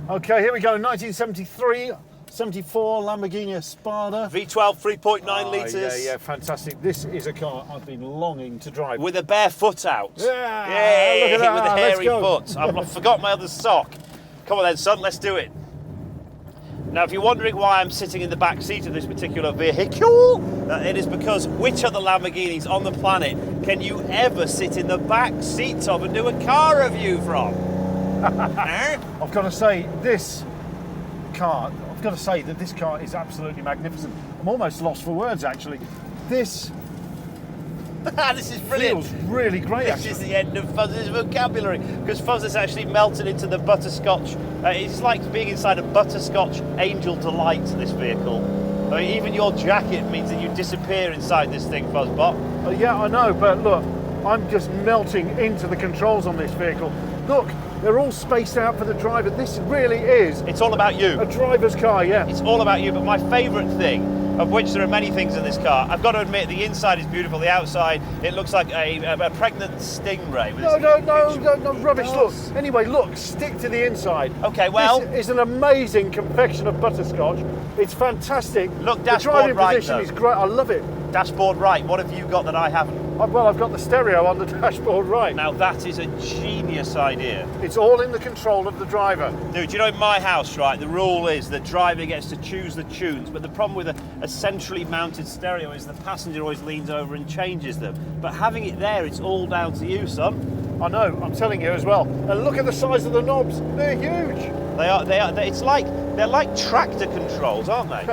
Okay, here we go. 1973, 74 Lamborghini Espada. V12 3.9 litres. Yeah, fantastic. This is a car I've been longing to drive. With a bare foot out. Yeah, look at that. With a hairy Let's foot. I've forgot my other sock. Come on then, son, let's do it. Now, if you're wondering why I'm sitting in the back seat of this particular vehicle, it is because which other Lamborghinis on the planet can you ever sit in the back seat of and do a car review from? I've got to say, this car is absolutely magnificent. I'm almost lost for words, actually. This This is brilliant. feels really great, This actually. is the end of Fuzz's vocabulary, because Fuzz has actually melted into the butterscotch. It's like being inside a butterscotch Angel Delight, this vehicle. I mean, even your jacket means that you disappear inside this thing, Fuzzbot. Yeah, I know, but look, I'm just melting into the controls on this vehicle. Look, they're all spaced out for the driver. This really is It's all about you. a driver's car, yeah. It's all about you, but my favourite thing, of which there are many things in this car, I've got to admit, the inside is beautiful, the outside, it looks like a pregnant stingray. with No, its- rubbish. It Look, does. anyway, look, stick to the inside. Okay, well- This is an amazing confection of butterscotch. It's fantastic. Look, the dashboard driving right, position though. is great. I love it. Dashboard right, what have you got that I haven't? Well, I've got the stereo on the dashboard right. Now that is a genius idea. It's all in the control of the driver. Dude, you know in my house, right, the rule is the driver gets to choose the tunes, but the problem with a centrally mounted stereo is the passenger always leans over and changes them. But having it there, it's all down to you, son. I know, I'm telling you as well. And look at the size of the knobs. They're huge. They're like tractor controls, aren't they?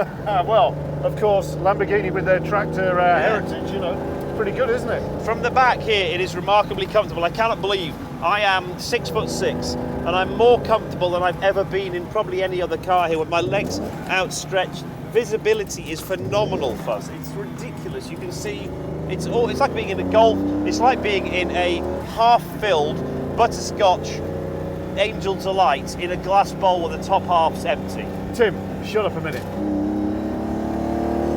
Well, of course, Lamborghini with their tractor heritage, you know. Pretty good, isn't it? From the back here, it is remarkably comfortable. I cannot believe I am 6'6", and I'm more comfortable than I've ever been in probably any other car here with my legs outstretched. Visibility is phenomenal, Fuzz. It's ridiculous. You can see it's like being in a Golf. It's like being in a half-filled butterscotch Angel Delight in a glass bowl where the top half's empty. Tim, shut up a minute.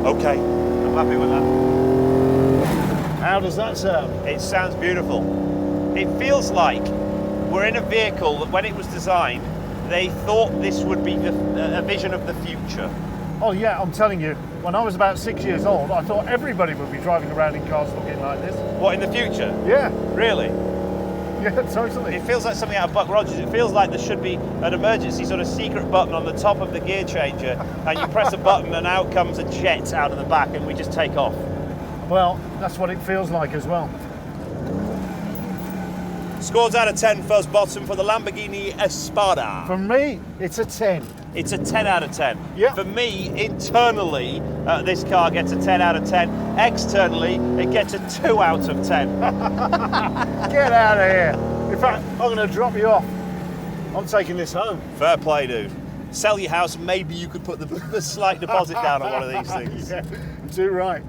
Okay, I'm happy with that. How does that sound? It sounds beautiful. It feels like we're in a vehicle that when it was designed, they thought this would be a vision of the future. Oh yeah, I'm telling you, when I was about 6 years old, I thought everybody would be driving around in cars looking like this. What, in the future? Yeah, Really? yeah, totally. It feels like something out of Buck Rogers. It feels like there should be an emergency sort of secret button on the top of the gear changer, and you press a button and out comes a jet out of the back and we just take off. Well, that's what it feels like as well. Scores out of 10, Fuzz Bottom, for the Lamborghini Espada. For me, it's a 10. It's a 10 out of 10. Yeah. For me, internally, this car gets a 10 out of 10. Externally, it gets a 2 out of 10. Get out of here. In fact, I'm going to drop you off. I'm taking this home. Fair play, dude. Sell your house, maybe you could put the slight deposit down on one of these things. Yeah, too right.